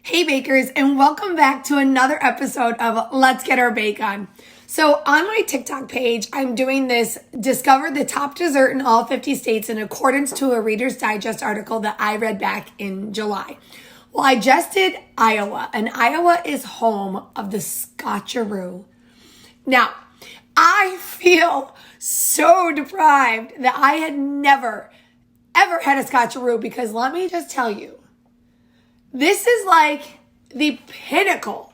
Hey bakers, and welcome back to another episode of Let's Get Our Bake On. So on my TikTok page, I'm doing this Discover the Top Dessert in All 50 States in accordance to a Reader's Digest article that I read back in July. Well, I just did Iowa, and Iowa is home of the scotcheroo. Now, I feel so deprived that I had never, ever had a scotcheroo because let me just tell you, this is like the pinnacle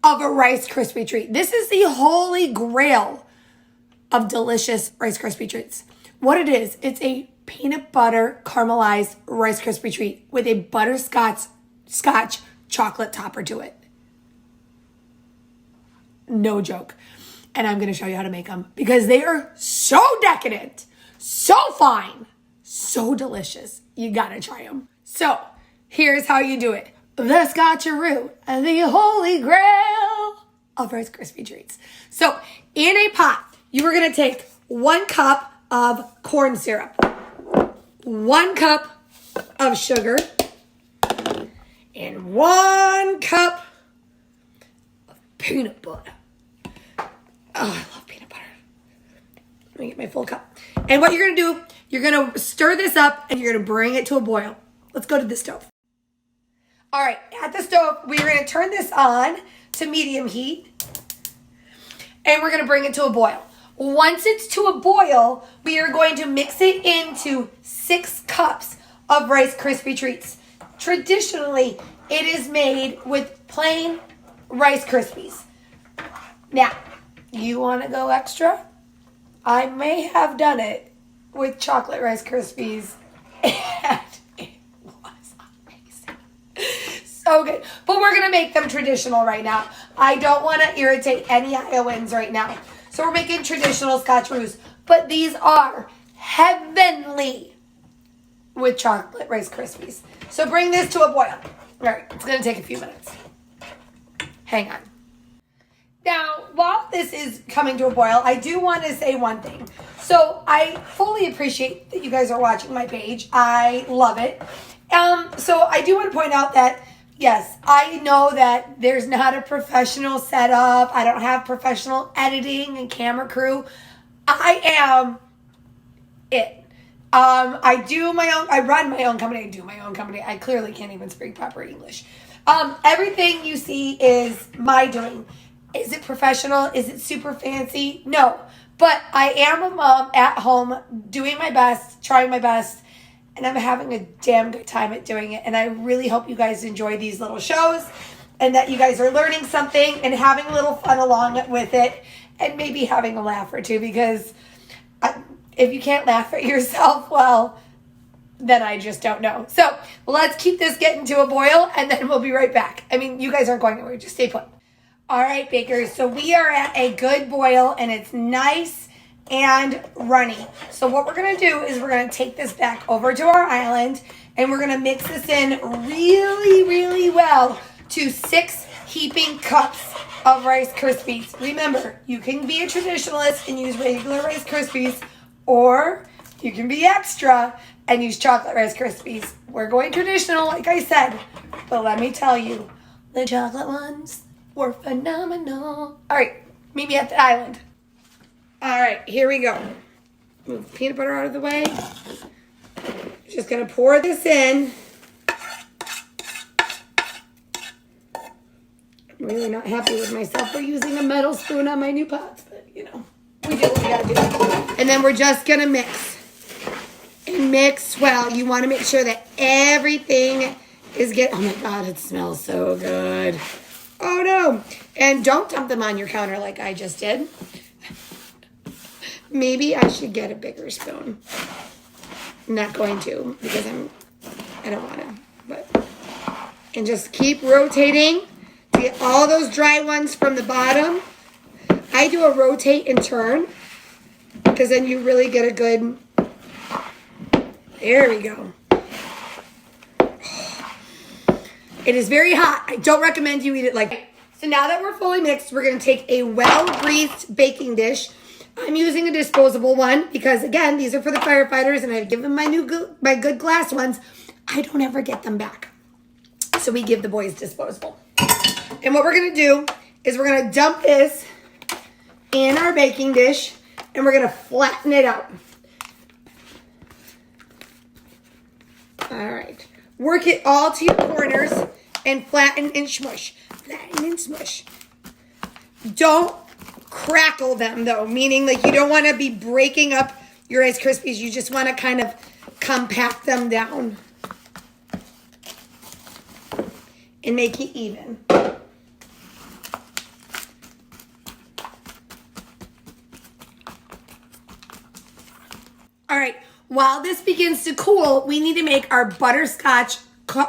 of a Rice Krispie treat. This is the holy grail of delicious Rice Krispie treats. What it is, it's a peanut butter caramelized Rice Krispie treat with a butterscotch chocolate topper to it. No joke. And I'm going to show you how to make them because they are so decadent, so fine, so delicious. You got to try them. So, here's how you do it. The scotcheroo, the holy grail of Rice Krispie treats. So, in a pot, you are going to take 1 cup of corn syrup, 1 cup of sugar, and 1 cup of peanut butter. Oh, I love peanut butter. Let me get my full cup. And what you're going to do, you're going to stir this up and you're going to bring it to a boil. Let's go to the stove. All right, at the stove, we're going to turn this on to medium heat, and we're going to bring it to a boil. Once it's to a boil, we are going to mix it into 6 cups of Rice Krispie treats. Traditionally, it is made with plain Rice Krispies. Now, you want to go extra? I may have done it with chocolate Rice Krispies, and so good. But we're going to make them traditional right now. I don't want to irritate any Iowans right now. So we're making traditional scotcheroos. But these are heavenly with chocolate Rice Krispies. So bring this to a boil. All right, it's going to take a few minutes. Hang on. Now, while this is coming to a boil, I do want to say one thing. So I fully appreciate that you guys are watching my page. I love it. So I do want to point out that yes, I know that there's not a professional setup. I don't have professional editing and camera crew. I am it. I run my own company. I do my own company. I clearly can't even speak proper English. Everything you see is my doing. Is it professional? Is it super fancy? No. But I am a mom at home doing my best, trying my best. And I'm having a damn good time at doing it. And I really hope you guys enjoy these little shows and that you guys are learning something and having a little fun along with it and maybe having a laugh or two because if you can't laugh at yourself, well, then I just don't know. So let's keep this getting to a boil and then we'll be right back. I mean, you guys aren't going anywhere. Just stay put. All right, bakers. So we are at a good boil and it's nice and runny. So what we're going to do is we're going to take this back over to our island and we're going to mix this in really, really well to 6 heaping cups of Rice Krispies. Remember, you can be a traditionalist and use regular Rice Krispies or you can be extra and use chocolate Rice Krispies. We're going traditional, like I said, but let me tell you, the chocolate ones were phenomenal. All right, meet me at the island. All right, here we go. Move the peanut butter out of the way. Just going to pour this in. I'm really not happy with myself for using a metal spoon on my new pots, but, you know, we do what we got to do. And then we're just going to mix. And mix well. You want to make sure that everything is oh, my God, it smells so good. Oh, no. And don't dump them on your counter like I just did. Maybe I should get a bigger spoon. I'm not going to because I don't want to. But and just keep rotating to get all those dry ones from the bottom. I do a rotate and turn because then you really get a good. There we go. It is very hot. I don't recommend you eat it like. So now that we're fully mixed, we're going to take a well-greased baking dish. I'm using a disposable one because, again, these are for the firefighters, and I've given my good glass ones. I don't ever get them back. So we give the boys disposable. And what we're going to do is we're going to dump this in our baking dish and we're going to flatten it out. All right. Work it all to your corners and flatten and smush. Flatten and smush. Don't crackle them though, meaning like you don't want to be breaking up your Rice Krispies. You just want to kind of compact them down and make it even. All right, while this begins to cool, we need to make our butterscotch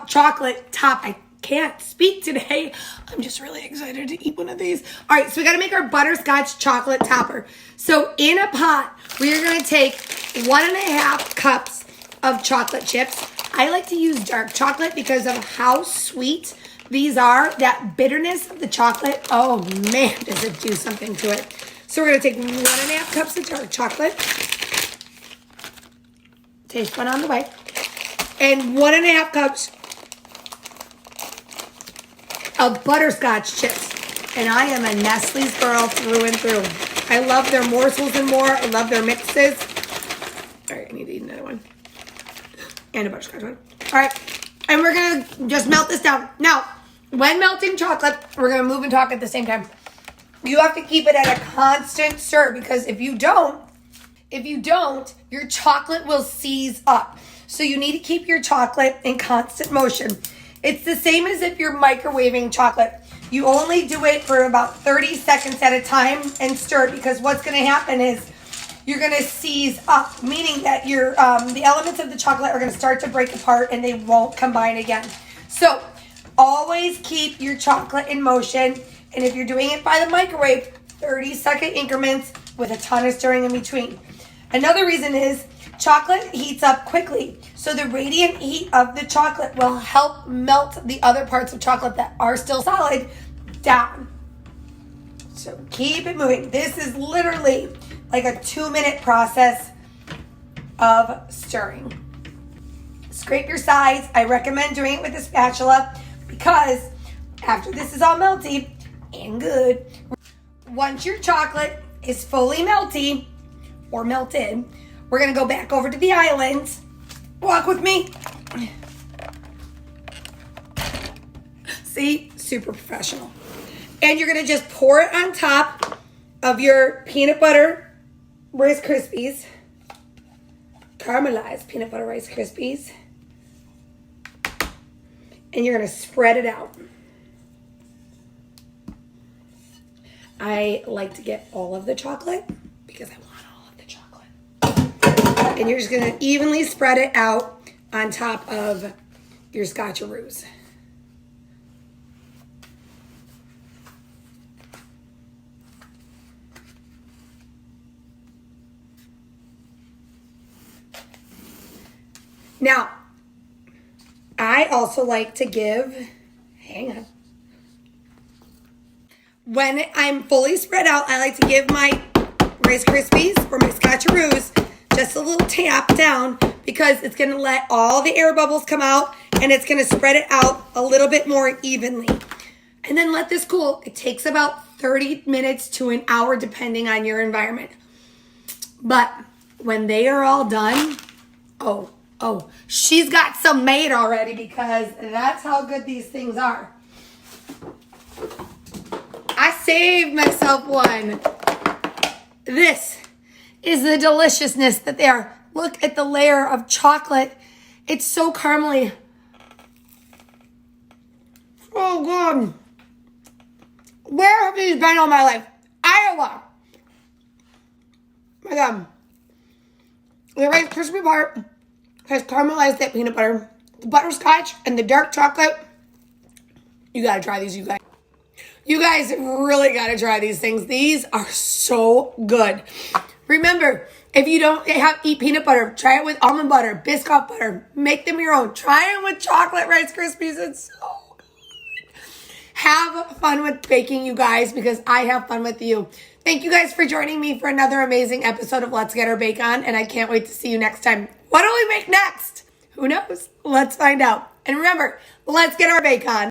chocolate top. I can't speak today. I'm just really excited to eat one of these. All right, so we got to make our butterscotch chocolate topper. So in a pot, we are going to take 1.5 cups of chocolate chips. I like to use dark chocolate because of how sweet these are. That bitterness of the chocolate, oh man, does it do something to it. So we're going to take 1.5 cups of dark chocolate. Taste one on the way. And 1.5 cups of butterscotch chips. And I am a Nestle's girl through and through. I love their morsels and more. I love their mixes. All right, I need to eat another one. And a butterscotch one. All right, and we're going to just melt this down. Now, when melting chocolate, we're going to move and talk at the same time. You have to keep it at a constant stir because if you don't, your chocolate will seize up. So you need to keep your chocolate in constant motion. It's the same as if you're microwaving chocolate. You only do it for about 30 seconds at a time and stir it because what's going to happen is you're going to seize up, meaning that your the elements of the chocolate are going to start to break apart and they won't combine again. So always keep your chocolate in motion. And if you're doing it by the microwave, 30-second increments with a ton of stirring in between. Another reason is chocolate heats up quickly. So the radiant heat of the chocolate will help melt the other parts of chocolate that are still solid down. So keep it moving. This is literally like a 2-minute process of stirring. Scrape your sides. I recommend doing it with a spatula because after this is all melty and good, once your chocolate is fully melty or melted, we're going to go back over to the islands. Walk with me. See? Super professional. And you're going to just pour it on top of your peanut butter Rice Krispies. Caramelized peanut butter Rice Krispies. And you're going to spread it out. I like to get all of the chocolate because I want all of the chocolate. And you're just going to evenly spread it out on top of your scotcheroos. Now, I also like to give, hang on. When I'm fully spread out, I like to give my Rice Krispies or my scotcheroos just a little tap down because it's going to let all the air bubbles come out and it's going to spread it out a little bit more evenly. And then let this cool. It takes about 30 minutes to an hour depending on your environment. But when they are all done, oh, she's got some made already because that's how good these things are. I saved myself one. This is the deliciousness that they are. Look at the layer of chocolate. It's so caramely. Oh, good. Where have these been all my life? Iowa. My God. The Rice Krispie part has caramelized that peanut butter, the butterscotch, and the dark chocolate. You gotta try these, you guys. You guys really gotta try these things. These are so good. Remember, if you don't eat peanut butter, try it with almond butter, Biscoff butter. Make them your own. Try it with chocolate Rice Krispies. It's so good. Have fun with baking, you guys, because I have fun with you. Thank you guys for joining me for another amazing episode of Let's Get Our Bake On, and I can't wait to see you next time. What do we make next? Who knows? Let's find out. And remember, let's get our bake on.